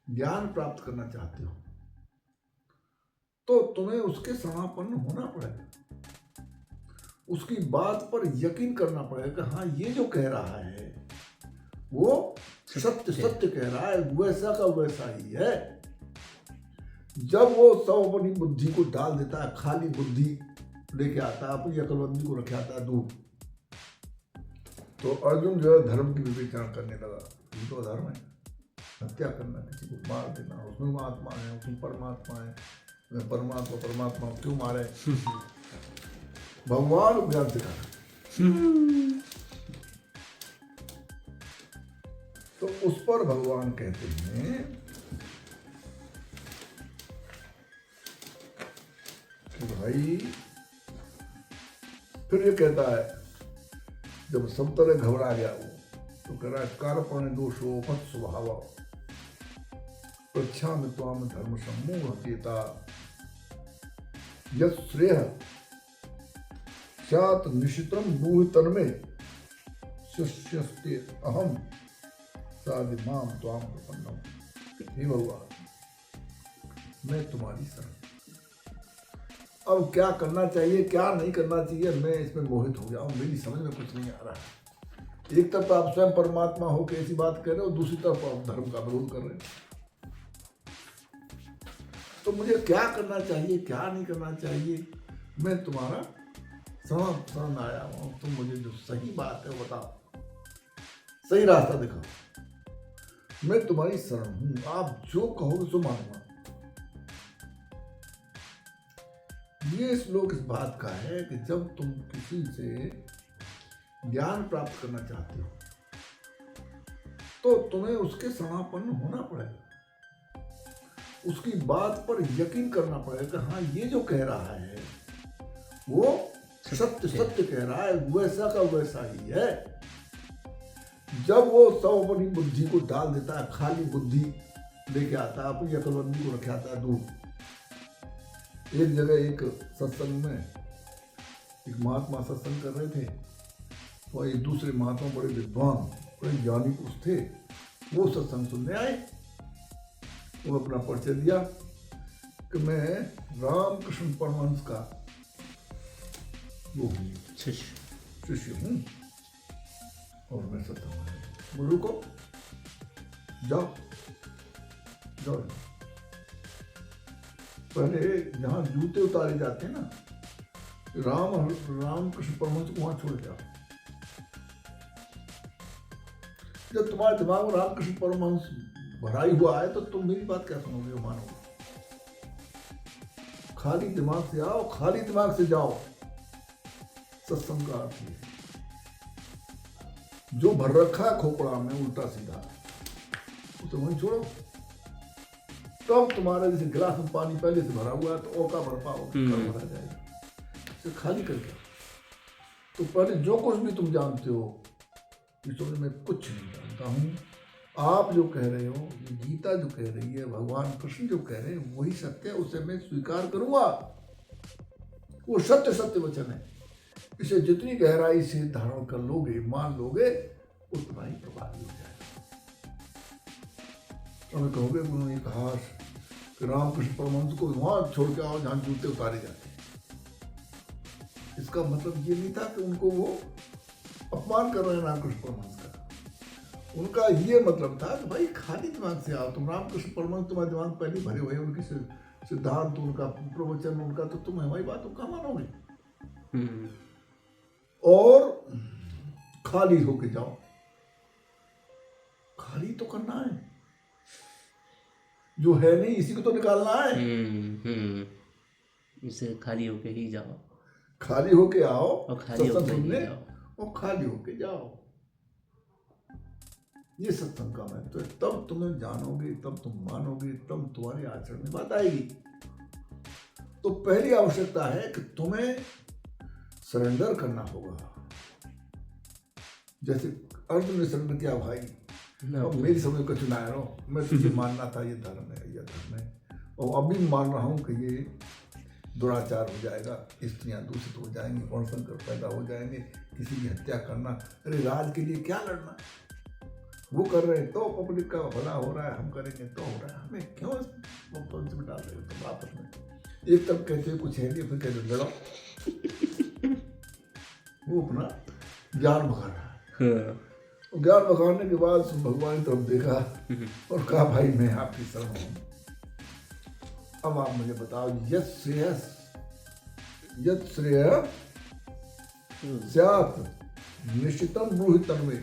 ज्ञान प्राप्त करना चाहते हो तो तुम्हें उसके समापन्न होना पड़ेगा, उसकी बात पर यकीन करना पड़ेगा कि हाँ ये जो कह रहा है वो सत्य सत्य कह रहा है, वैसा का वैसा ही है। जब वो सब अपनी बुद्धि को डाल देता है, खाली बुद्धि लेके आता है, अपनी अकलबंदी को रखे आता है दूर, तो अर्जुन जो है धर्म की विवेचना करने लगा। ये तो धर्म है, हत्या करना, किसी को मार देना, उसमें आत्मा है, उसमें परमात्मा है, परमात्मा क्यों मारे? भगवान ज्ञान सिखा। तो उस पर भगवान कहते हैं कि भाई, फिर ये कहता है, जब सब तरह घबरा गया वो, तो कह रहा है कारपण दोषो मत स्वभाव प्रच्छामि त्वाम धर्म सम्मूढ़ चेता यत् श्रेय स्यात् निशितम मूढ़ तन्मे शिष्यस्ते अहम साधि माम त्वाम प्रपन्नम। हे भगवान, मैं तुम्हारी शरण। अब क्या करना चाहिए क्या नहीं करना चाहिए, मैं इसमें मोहित हो गया हूँ, मेरी समझ में कुछ नहीं आ रहा है। एक तरफ आप स्वयं परमात्मा हो के ऐसी बात कह रहे हो, दूसरी तरफ आप धर्म का विरोध कर रहे हो। तो मुझे क्या करना चाहिए क्या नहीं करना चाहिए, मैं तुम्हारा शरण आया हूँ। तुम मुझे जो सही बात है बताओ, सही रास्ता दिखाओ। मैं तुम्हारी शरण हूँ, आप जो कहोगे सो मानूंगा। ये श्लोक इस बात का है कि जब तुम किसी से ज्ञान प्राप्त करना चाहते हो तो तुम्हें उसके समापन्न होना पड़ेगा, उसकी बात पर यकीन करना पड़ेगा। हाँ ये जो कह रहा है वो सत्य सत्य कह रहा है, वैसा का वैसा ही है। जब वो सब अपनी बुद्धि को डाल देता है, खाली बुद्धि लेके आता है, अपनी अकलबंदी को रखे आता है दूर। एक जगह एक सत्संग में एक महात्मा सत्संग कर रहे थे, और एक दूसरे महात्मा बड़े विद्वान बड़े ज्ञानी पुरुष थे, वो सत्संग सुनने आए। वो अपना परिचय दिया कि मैं रामकृष्ण परमहंस का वो शिष्य हूँ और मैं सत्संग में। गुरु को जाओ जाओ, पहले जहाँ जूते उतारे जाते हैं ना, रामकृष्ण परमहंस को वहां छोड़ जाओ। जब तुम्हारे दिमाग में रामकृष्ण परमहंस भरा ही हुआ है तो तुम मेरी बात क्या सुनोगे, मानोगे? खाली दिमाग से आओ, खाली दिमाग से जाओ। सत्संग का अर्थ है जो भर रखा है खोपड़ा में उल्टा सीधा, उसे वहीं छोड़ो। तब तुम्हारे जैसे गिलास में पानी पहले से भरा हुआ है तो औका भर पाओगे, भरा जाएगा। इसे खाली करके, तो पहले जो कुछ भी तुम जानते हो, इसमें मैं कुछ नहीं जानता हूँ। आप जो कह रहे हो, गीता जो कह रही है, भगवान कृष्ण जो कह रहे हैं, वही सत्य है, उसे मैं स्वीकार करूंगा। वो सत्य सत्य वचन है। इसे जितनी गहराई से धारण कर लोगे, मान लोगे, उतना ही प्रभावी हो जाएगा। तो कहोगे गुरु ने कहा कि रामकृष्ण परमहंस को वहां छोड़ के आओ जहां जूते उतारे जाते हैं। इसका मतलब ये नहीं था कि उनको वो अपमान कर रहे हैं रामकृष्ण परमहंस का। उनका ये मतलब था कि भाई खाली दिमाग से आओ। तुम रामकृष्ण परमहंस, तुम्हारे दिमाग पहले भरे हुए, उनके सिद्धांत, उनका प्रवचन, उनका, तो तुम हमारी बात तुम कहाँ मानोगे? और खाली होके जाओ। खाली तो करना है, जो है नहीं इसी को तो निकालना है। इसे खाली होके ही जाओ, खाली होके आओ और खाली होके सुनने, जाओ, और खाली होके जाओ। ये सत्संग का महत्व है। तब तुम्हें जानोगे, तब तुम मानोगे, तब तुम्हारे आचरण में बात आएगी। तो पहली आवश्यकता है कि तुम्हें सरेंडर करना होगा। जैसे अर्जुन ने सरेंडर किया, भाई अब मेरी समझ को चुनाया रहो, मैं तुझे मानना था ये धर्म है, ये धर्म है, और अभी मान रहा हूँ कि ये दुराचार हो जाएगा, स्त्रियां दूषित हो जाएंगी, वर्णशंकर पैदा हो जाएंगे, किसी की हत्या करना। अरे राज के लिए क्या लड़ना, वो कर रहे हैं तो पब्लिक का भला हो रहा है, हम करेंगे तो हो रहा है, हमें क्यों इसमें डाल रहे हो तुम आपस में। एक तरफ कहते हैं कुछ है नहीं, फिर कहते लड़ो। वो अपना ज्ञान भगा रहा है। हाँ। ज्ञान भगाने के बाद भगवान की तरफ देखा और कहा भाई मैं आपकी शरण हूँ, अब आप मुझे बताओ यत् श्रेय स्यात् निश्चितम ब्रूहि तन्मे।